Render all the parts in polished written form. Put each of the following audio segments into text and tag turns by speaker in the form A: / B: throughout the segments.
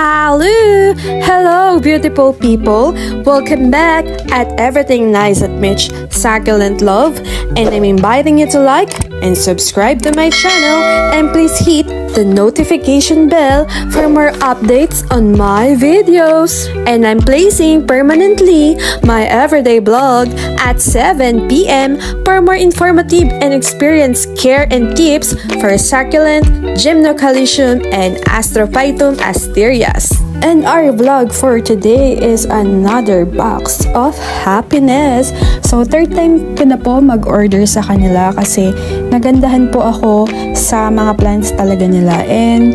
A: Hello! Hello, beautiful people! Welcome back at Everything Nice at Mitch Succulent Love, and I'm inviting you to like and subscribe to my channel, and please hit the notification bell for more updates on my videos. And I'm placing permanently my everyday vlog at 7 p.m. for more informative and experience care and tips for succulent, Gymnocalycium, and Astrophytum asterias. And our vlog for today is another box of happiness. So, third time ko na po mag-order sa kanila kasi nagandahan po ako sa mga plants talaga nila. And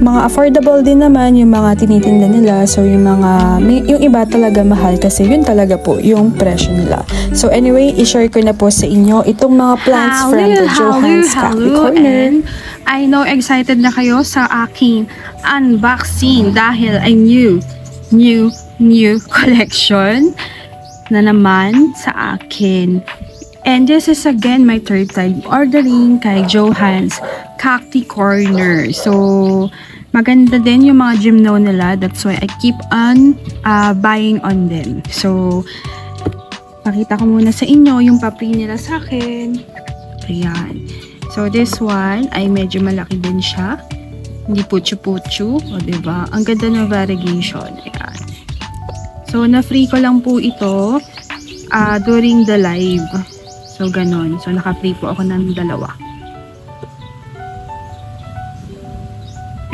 A: mga affordable din naman yung mga tinitinda nila. So, yung iba talaga mahal kasi yun talaga po yung presyo nila. So, anyway, i-share ko na po sa inyo itong mga plants from the Johannes Cacti Corner.
B: I know excited na kayo sa aking unboxing dahil ay new collection na naman sa akin. And this is again my third time ordering kay Johannes Cacti Corner. So, maganda din yung mga gymno nila. That's why I keep on buying on them. So, pakita ko muna sa inyo yung papri nila sa akin. Ayan. So, this one ay medyo malaki din siya. Hindi putyo-putyo. O, diba? Ang ganda ng variegation. Ayan. So, na-free ko lang po ito during the live. So, ganon. So, naka-free po ako ng dalawa.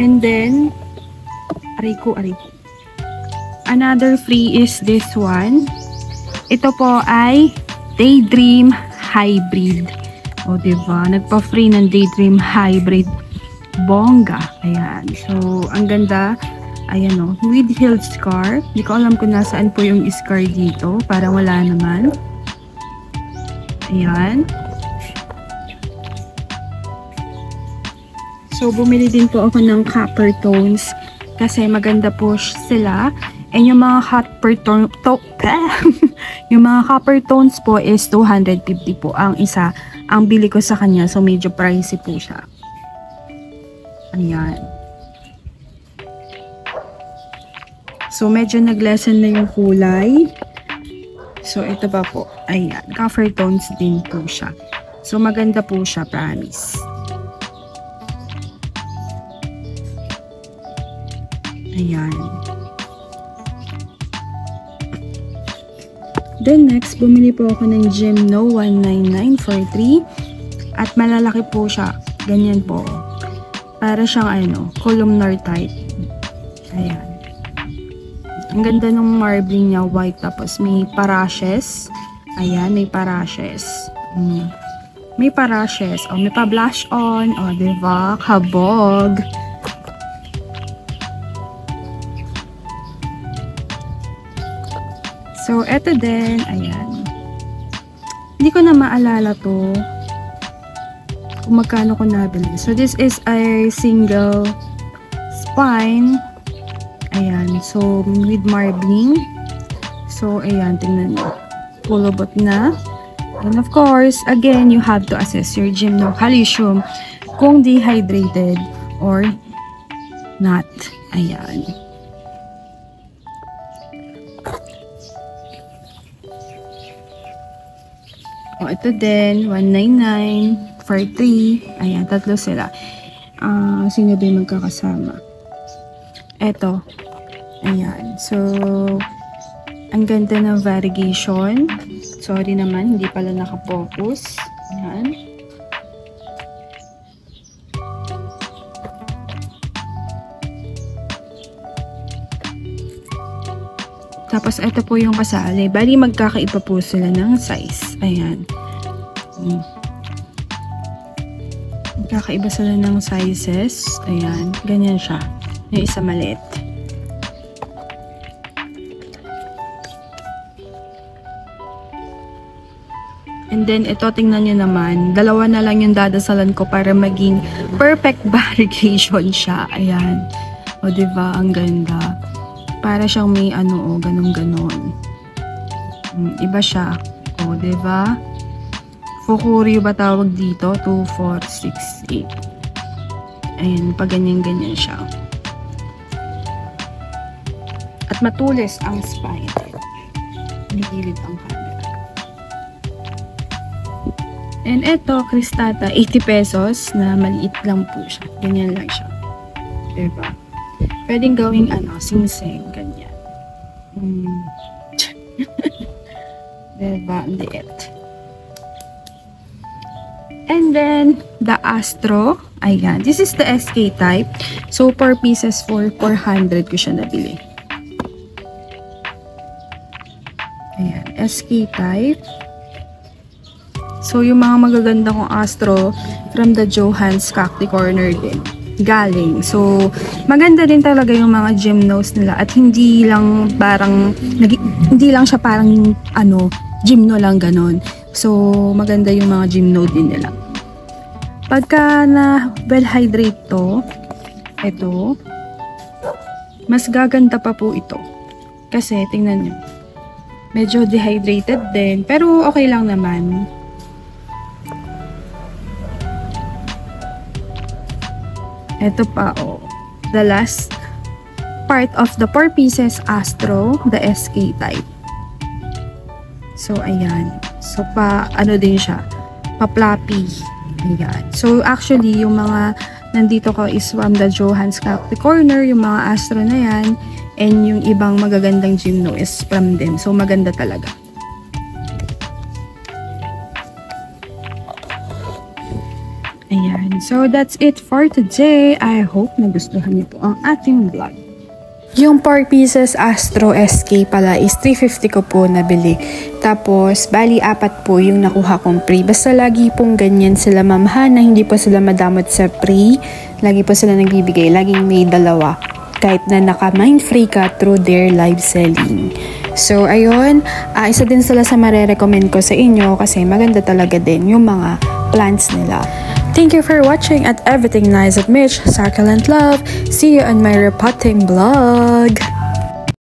B: And then, aray ko. Another free is this one. Ito po ay Daydream Hybrid. O, diba? Nagpa-free ng Daydream Hybrid. Bongga. Ayan. So, ang ganda. Ayan o. With healed scar. Hindi ko alam kung nasaan po yung scar dito. Parang wala naman. Ayan. So, bumili din po ako ng copper tones. Kasi maganda po sila. And yung mga yung mga copper tones po is 250 po ang isa. Ang bili ko sa kanya. So, medyo pricey po siya. Ayan. So, medyo nag-lessen na yung kulay. So, ito pa po. Ayan. Copper tones din po siya. So, maganda po siya. Promise. Ayan. Then next, bumili po ako ng Gymno 19943 at malalaki po siya. Ganyan po. Para siyang columnar type. Ayan. Ang ganda ng marbling niya, white, tapos may parashes. Ayan, may parashes. May parashes. O, may pa-blush on. O, diba? Kabog. So, eto din, ayan. Hindi ko na maalala to kung magkano ko nabili. So, this is a single spine. Ayan. So, with marbling. So, ayan, tingnan nyo. Pulobot na. And of course, again, you have to assess your Gymnocalycium kung dehydrated or not. Ayan. O, ito din, 19943. Ayan, tatlo sila. Sino ba yung magkakasama? Ito. Ayan. So, ang ganda ng variegation. Sorry naman, hindi pala nakapokus. Ayan. Tapos, ito po yung kasali. Bali, magkakaiba po sila ng size. Ayan. Magkakaiba sila ng sizes. Ayan. Ganyan siya. Yung isa maliit. And then, ito, tingnan nyo naman. Dalawa na lang yung dadasalan ko para maging perfect variegation siya. Ayan. O, diba? Ang ganda. Para siyang may ganon-ganon. Iba siya. O, diba? Fukuri ba tawag dito? 2, 4, 6, 8. Ayan, pag ganyan-ganyan siya. matulis ang spine. Nagilid ang camera. And eto, Cristata, 80 pesos na maliit lang po siya. Ganyan lang siya. Diba? Pwedeng gawing sing-sing. Ganyan. Diba? Ang liit. And then, the Astro. Ayan. This is the SK type. So, 4 pieces for 400 ko siya nabili. Ayan. SK type. So, yung mga magaganda kong Astro from the Johans Cacti Corner din. Galing. So, maganda din talaga yung mga gymnos nila at hindi lang siya parang gymno lang ganon. So, maganda yung mga gymno din nila. Pagka na well hydrate to, ito, mas gaganda pa po ito. Kasi, tingnan nyo, medyo dehydrated din, pero okay lang naman. Ito pa, the last part of the 4 pieces Astro, the SK type. So, ayan. So, din siya, pa-floppy. Ayan. So, actually, yung mga nandito ko is from the Johans Cacti Corner, yung mga Astro na yan, and yung ibang magagandang gymno is from them. So, maganda talaga. Ayan. So, that's it for today. I hope nagustuhan niyo po ang ating vlog.
A: Yung 4 pieces Astro SK pala is 350 ko po nabili. Tapos, bali 4 po yung nakuha kong free. Basta lagi pong ganyan sila mamahana, hindi po sila madamot sa free. Lagi po sila nagbibigay, laging may 2. Kahit na naka-mind free ka through their live selling. So, ayun, isa din sila sa marerecommend ko sa inyo kasi maganda talaga din yung mga plants nila. Thank you for watching at Everything Nice at Mitch, Succulent Love. See you on my repotting vlog.